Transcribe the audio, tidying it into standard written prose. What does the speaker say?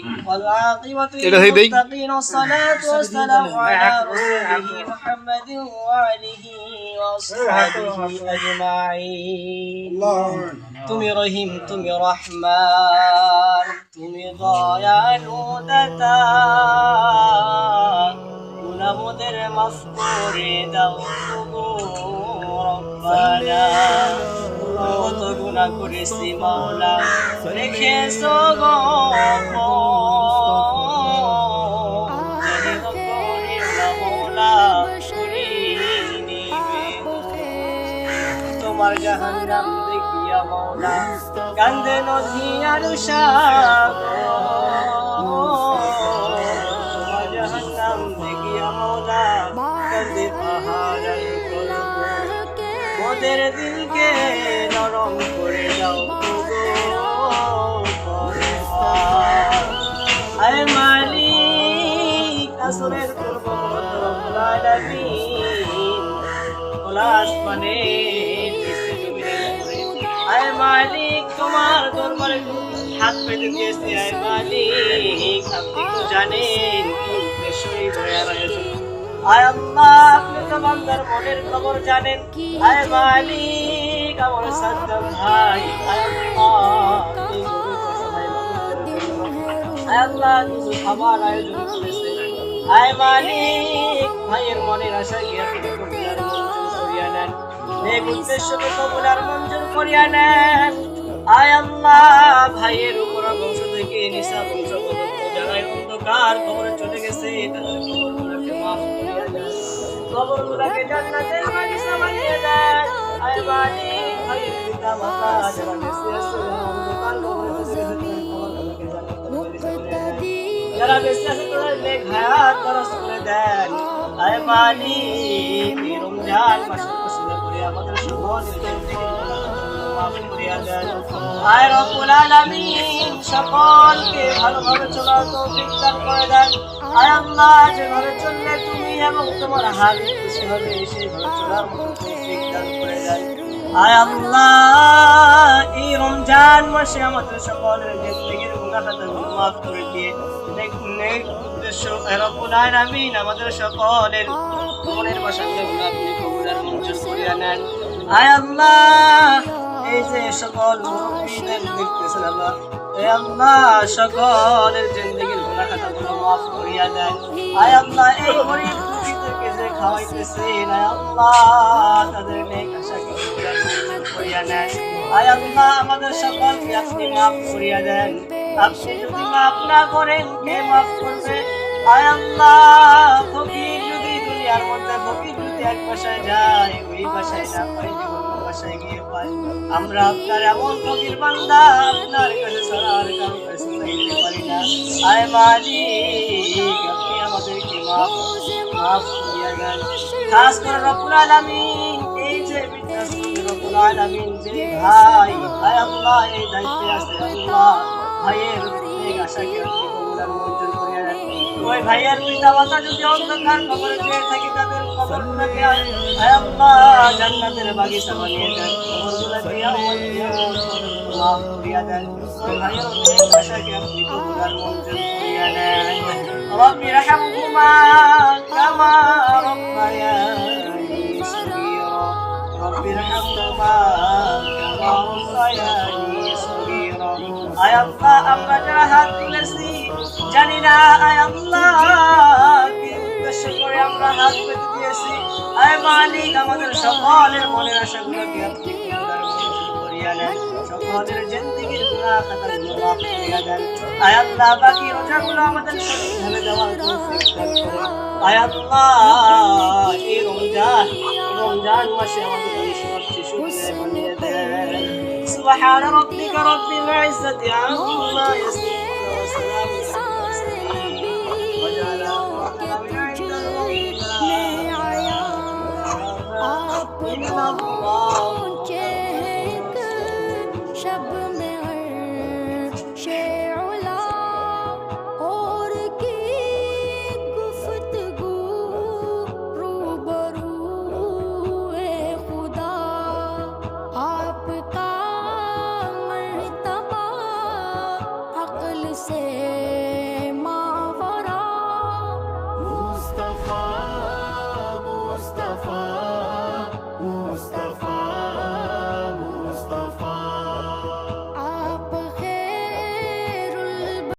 والعاقبة للمتقين والصلاة والسلام على رسوله محمد وآله وأصحابه أجمعين তুমি রহিম তুমি রহমান তুমি দয়ালু দাতা গুনাহ মোদের মাফ করে দাও গো রব্বানা কত গুনাহ করেছি মাওলা রেখেছো গো তোমার জাহান্নাম দেখিয়া মাওলা কান্দে নদী আর সাগর তোমার জাহান্নাম দেখিয়া মাওলা কান্দে পাহাড় আর পর্বত মোদের দিলকে নরম করে দাও আয় মালিক আসরের করব রব্বুল আলামিন ওলা আসমানে আয় মালিক তোমার দরবারে হাত পেতে দিয়েছি আয় মালিক আপনি তো জানেন কোন বিষয় দয়ার আয়োজন আয় আল্লাহ আপনি তো বান্দার মনের খবর জানেন আয় মালিক আমার সাদ্দাম ভাই আয় আল্লাহ কিছু খাবার আয়োজন করেছে আয় মালিক ভাইয়ের মনের আশা কি আপনি কবুল আর মঞ্জুর করিয়া নেন নেক উদ্দেশ্যকে কবুল আর মঞ্জুর করিয়া নেন আয় আল্লাহ ভাইয়ের উপর বংশ থেকে নিসা বংশ পর্যন্ত যারা অন্ধকার কবরে চলে গেছে তাদের কবরগুলোকে মাফ করিয়া দেন কবরগুলোকে জান্নাতের বাগিচা বানিয়ে দেন আয় মালিক ভাইয়ের পিতা মাতা যারা বেঁচে আছে অন্ধকার কবরে চলে গেছে কবরগুলোকে যারা বেঁচে আছে তাদের নেক হায়াত দরাজ করে দেন আয় মালিক এই রমজান মাসের পবিত্র করে আমাদের সকলের মাফ করিয়া দেন আয় রব্বুল আলামিন সকলকে ভালোভাবে চলার তৌফিক দান করে দেন আয় আল্লাহ যেভাবে চললে তুমি এবং তোমার হাত খুশি হবে সেইভাবে চলার তৌফিক দান করে দেন আয় আল্লাহ এই রমজান মাসে আমাদের সকলের জিন্দেগির গুনাহ খাতাগুলো মাফ করে দিয়ে নেক উদ্দেশ্য রব্বুল আলামিন আমাদের সকলের মনের বাসনাগুলো আপনি কবুল আর মঞ্জুর করিয়া নেন আয় আল্লাহ এই যে সকল মুমিনদের দেখতেছেন আল্লাহ হে আল্লাহ সকলের জিন্দেগির গুনাহ খাতাগুলো মাফ করিয়া দেন আয় আল্লাহ এই গরীব দুঃখীদেরকে যে খাওয়াইতেছেন আয় আল্লাহ তাদের নেক আশাকে কবুল আর মঞ্জুর করিয়া নেন আয় আল্লাহ আমাদের সকলকে আপনি মাফ করিয়া দেন আপনি যদি মাফ না করেন কে মাফ করবে আয় আল্লাহ ফকির যদি দুনিয়ার মধ্যে ফকির যদি এক বাসায় যায় ওই বাসায় না পাই অন্য বাসায় গিয়ে পাই আমরা আপনার এমন ফকির বান্দা আপনার কাছে ছাড়া আর কারো কাছে চাইতে পারি না আয় মালিক আপনি আমাদেরকে মাফ করিয়া দেন খাস করে রব্বুল আলামিন এই যে রব্বুল আলামিন যে ভাই আয় আল্লাহ এই দায়িত্বে আছে আল্লাহ ভাইয়ের নেক আশাকে আপনি কবুল আর মঞ্জুর করিয়া নেন ওই ভাইয়ের পিতা মাতা যদি অন্ধকার কবরে যেয়ে থাকে তাদের কবরগুলোকে আয় আল্লাহ জান্নাতের বাগিচা বানিয়ে দেন কবরগুলোকে মাফ করিয়া দেন ওই ভাইয়ের নেক আশাকে আপনি কবুল আর মঞ্জুর করিয়া নেন রব্বি রহমহুমা কামা রব্বায়ানি সগীরা রব্বি রহমহুমা কামা রব্বায়ানি সগীরা আয় আল্লাহ আমরা যারা হাত তুলেছি জানি না আয় আল্লাহ কি উদ্দেশ্য করে আমরা হাত পেতে দিয়েছি আয় মালিক আমাদের সকলের মনের আশাগুলোকে আপনি করিয়া নেন সকলের জিন্দেগির গুনাহ খাতাগুলো মাফ করিয়া দেন আয় আল্লাহ বাকি রোজাগুলো আমাদের সঠিকভাবে দেওয়ার তৌফিক দান করুন আয় আল্লাহ এই রমজান মাসে আমাদের সবচেয়ে সুখে বানিয়ে দেন سبحان ربك رب العزة عما يصفون وسلام على المرسلين وجعل من عند ربك إن الله से